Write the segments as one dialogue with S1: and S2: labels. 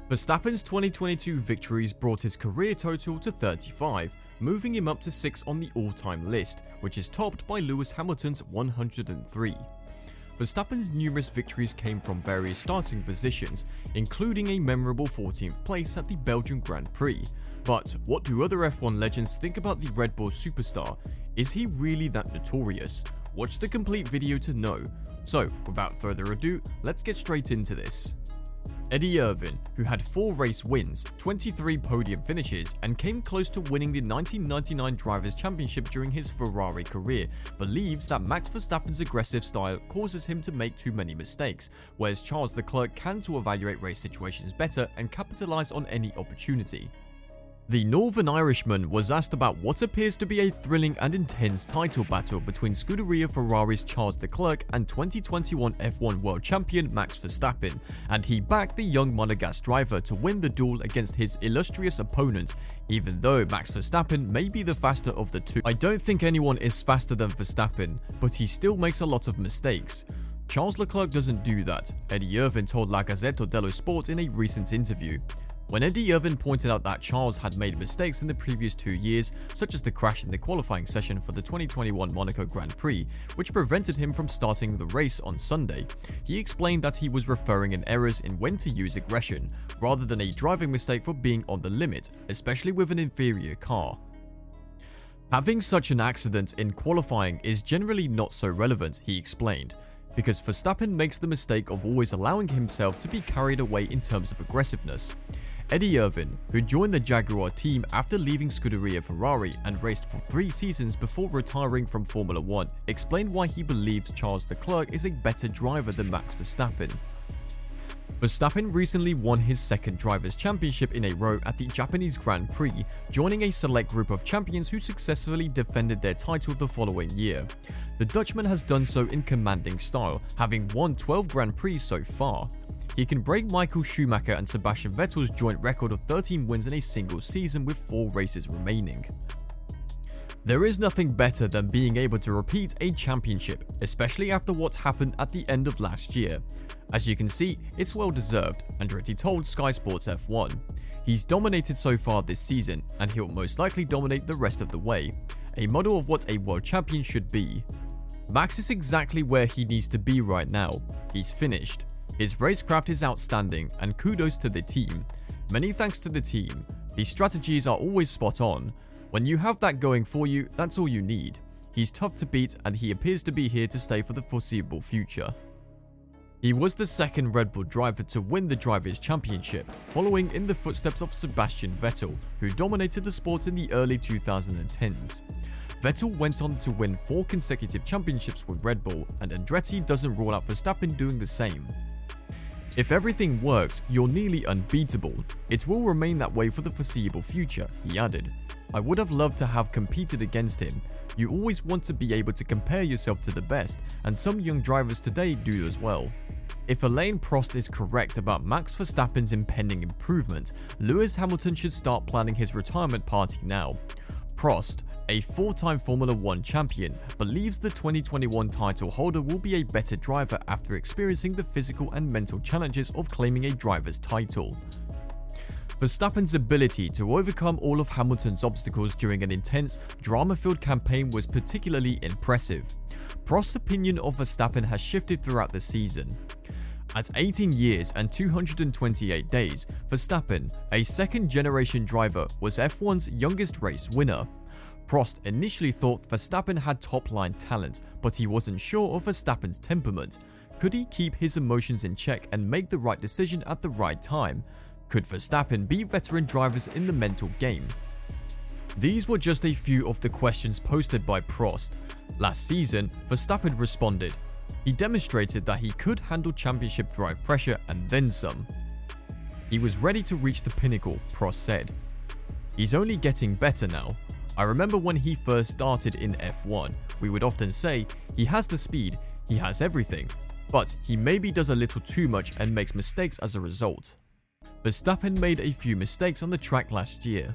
S1: Verstappen's 2022 victories brought his career total to 35, moving him up to 6 on the all-time list, which is topped by Lewis Hamilton's 103. Verstappen's numerous victories came from various starting positions, including a memorable 14th place at the Belgian Grand Prix. But what do other F1 legends think about the Red Bull superstar? Is he really that notorious? Watch the complete video to know. So, without further ado, let's get straight into this. Eddie Irvine, who had 4 race wins, 23 podium finishes, and came close to winning the 1999 Drivers' Championship during his Ferrari career, believes that Max Verstappen's aggressive style causes him to make too many mistakes, whereas Charles Leclerc can to evaluate race situations better and capitalize on any opportunity. The Northern Irishman was asked about what appears to be a thrilling and intense title battle between Scuderia Ferrari's Charles Leclerc and 2021 F1 World Champion Max Verstappen, and he backed the young Monegasque driver to win the duel against his illustrious opponent. Even though Max Verstappen may be the faster of the two, I don't think anyone is faster than Verstappen, but he still makes a lot of mistakes. Charles Leclerc doesn't do that, Eddie Irvine told La Gazzetta dello Sport in a recent interview. When Eddie Irvine pointed out that Charles had made mistakes in the previous 2 years, such as the crash in the qualifying session for the 2021 Monaco Grand Prix, which prevented him from starting the race on Sunday, he explained that he was referring in errors in when to use aggression, rather than a driving mistake for being on the limit, especially with an inferior car. Having such an accident in qualifying is generally not so relevant, he explained, because Verstappen makes the mistake of always allowing himself to be carried away in terms of aggressiveness. Eddie Irvine, who joined the Jaguar team after leaving Scuderia Ferrari and raced for 3 seasons before retiring from Formula 1, explained why he believes Charles Leclerc is a better driver than Max Verstappen. Verstappen recently won his 2nd Drivers' Championship in a row at the Japanese Grand Prix, joining a select group of champions who successfully defended their title the following year. The Dutchman has done so in commanding style, having won 12 Grand Prix so far. He can break Michael Schumacher and Sebastian Vettel's joint record of 13 wins in a single season with 4 races remaining. There is nothing better than being able to repeat a championship, especially after what happened at the end of last year. As you can see, it's well deserved, Andretti told Sky Sports F1. He's dominated so far this season, and he'll most likely dominate the rest of the way, a model of what a world champion should be. Max is exactly where he needs to be right now. He's finished. His racecraft is outstanding, and kudos to the team. Many thanks to the team. His strategies are always spot on. When you have that going for you, that's all you need. He's tough to beat, and he appears to be here to stay for the foreseeable future. He was the 2nd Red Bull driver to win the Drivers' Championship, following in the footsteps of Sebastian Vettel, who dominated the sport in the early 2010s. Vettel went on to win 4 consecutive championships with Red Bull, and Andretti doesn't rule out Verstappen doing the same. If everything works, you're nearly unbeatable. It will remain that way for the foreseeable future, he added. I would have loved to have competed against him. You always want to be able to compare yourself to the best, and some young drivers today do as well. If Alain Prost is correct about Max Verstappen's impending improvement, Lewis Hamilton should start planning his retirement party now. Prost, a 4-time Formula 1 champion, believes the 2021 title holder will be a better driver after experiencing the physical and mental challenges of claiming a driver's title. Verstappen's ability to overcome all of Hamilton's obstacles during an intense, drama-filled campaign was particularly impressive. Prost's opinion of Verstappen has shifted throughout the season. At 18 years and 228 days, Verstappen, a 2nd-generation driver, was F1's youngest race winner. Prost initially thought Verstappen had top-line talent, but he wasn't sure of Verstappen's temperament. Could he keep his emotions in check and make the right decision at the right time? Could Verstappen beat veteran drivers in the mental game? These were just a few of the questions posted by Prost. Last season, Verstappen responded. He demonstrated that he could handle championship drive pressure and then some. He was ready to reach the pinnacle, Prost said. He's only getting better now. I remember when he first started in F1, we would often say, he has the speed, he has everything, but he maybe does a little too much and makes mistakes as a result. Verstappen made a few mistakes on the track last year.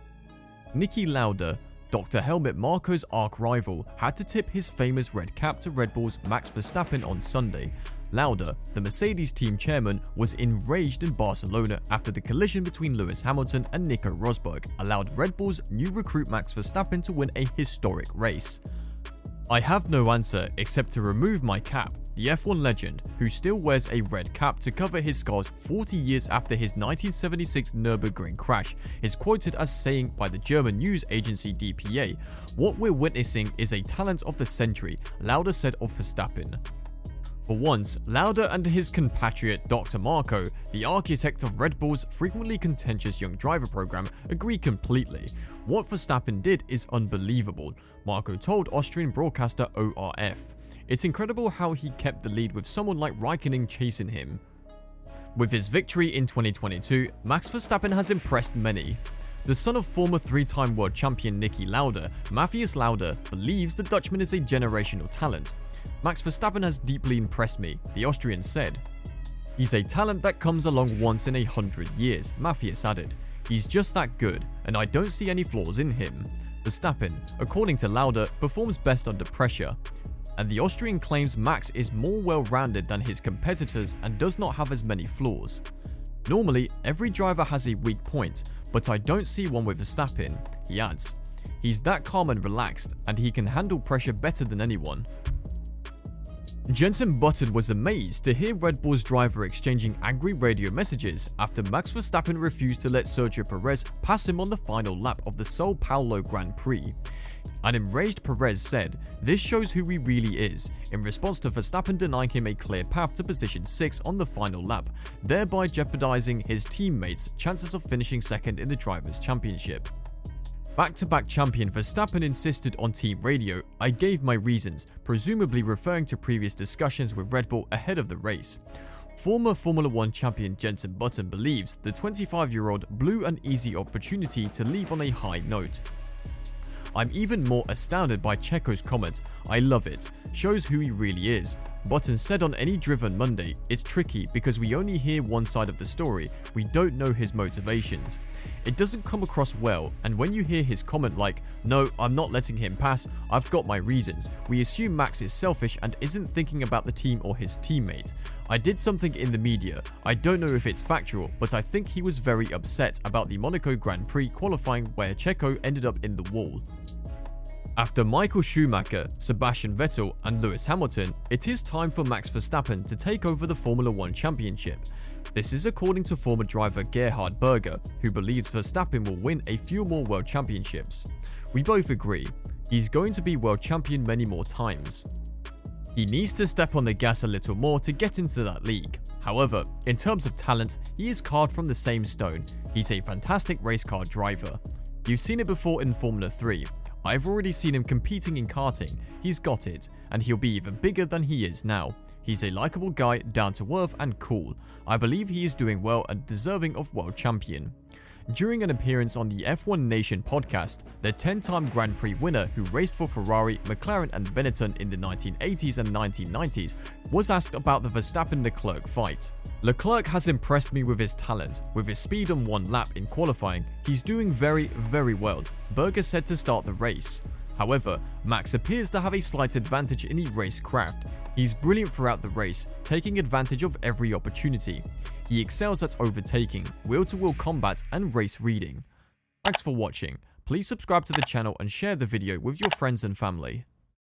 S1: Niki Lauda, Dr. Helmut Marko's arch-rival, had to tip his famous red cap to Red Bull's Max Verstappen on Sunday, Lauda, the Mercedes team chairman, was enraged in Barcelona after the collision between Lewis Hamilton and Nico Rosberg allowed Red Bull's new recruit Max Verstappen to win a historic race. "I have no answer except to remove my cap," the F1 legend, who still wears a red cap to cover his scars 40 years after his 1976 Nürburgring crash, is quoted as saying by the German news agency dpa, "What we're witnessing is a talent of the century," Lauda said of Verstappen. For once, Lauda and his compatriot Dr. Marco, the architect of Red Bull's frequently contentious young driver program, agree completely. "What Verstappen did is unbelievable," Marco told Austrian broadcaster ORF. "It's incredible how he kept the lead with someone like Raikkonen chasing him." With his victory in 2022, Max Verstappen has impressed many. The son of former three-time world champion Niki Lauda, Matthias Lauda believes the Dutchman is a generational talent. "Max Verstappen has deeply impressed me," the Austrian said. "He's a talent that comes along once in 100 years, Matthias added. "He's just that good, and I don't see any flaws in him." Verstappen, according to Lauda, performs best under pressure, and the Austrian claims Max is more well-rounded than his competitors and does not have as many flaws. "Normally, every driver has a weak point, but I don't see one with Verstappen," he adds. "He's that calm and relaxed, and he can handle pressure better than anyone." Jenson Button was amazed to hear Red Bull's driver exchanging angry radio messages after Max Verstappen refused to let Sergio Perez pass him on the final lap of the Sao Paulo Grand Prix. An enraged Perez said, "This shows who he really is," in response to Verstappen denying him a clear path to position 6 on the final lap, thereby jeopardizing his teammates' chances of finishing second in the Drivers' Championship. Back-to-back champion Verstappen insisted on team radio, "I gave my reasons," presumably referring to previous discussions with Red Bull ahead of the race. Former Formula 1 champion Jenson Button believes the 25-year-old blew an easy opportunity to leave on a high note. "I'm even more astounded by Checo's comment. I love it. Shows who he really is." Button said on Any Driven Monday, "It's tricky because we only hear one side of the story. We don't know his motivations. It doesn't come across well, and when you hear his comment like, 'No, I'm not letting him pass. I've got my reasons,' we assume Max is selfish and isn't thinking about the team or his teammate. I did something in the media. I don't know if it's factual, but I think he was very upset about the Monaco Grand Prix qualifying where Checo ended up in the wall." After Michael Schumacher, Sebastian Vettel and Lewis Hamilton, it is time for Max Verstappen to take over the Formula 1 Championship. This is according to former driver Gerhard Berger, who believes Verstappen will win a few more World Championships. "We both agree. He's going to be World Champion many more times. He needs to step on the gas a little more to get into that league. However, in terms of talent, he is carved from the same stone. He's a fantastic race car driver. You've seen it before in Formula 3. I've already seen him competing in karting. He's got it, and he'll be even bigger than he is now. He's a likable guy, down to earth and cool. I believe he is doing well and deserving of world champion." During an appearance on the F1 Nation podcast, the 10-time Grand Prix winner who raced for Ferrari, McLaren and Benetton in the 1980s and 1990s was asked about the Verstappen-Leclerc fight. "Leclerc has impressed me with his talent. With his speed on one lap in qualifying, he's doing very, very well," Berger said to start the race. However, Max appears to have a slight advantage in the racecraft. He's brilliant throughout the race, taking advantage of every opportunity. He excels at overtaking, wheel-to-wheel combat and race reading. Thanks for watching. Please subscribe to the channel and share the video with your friends and family.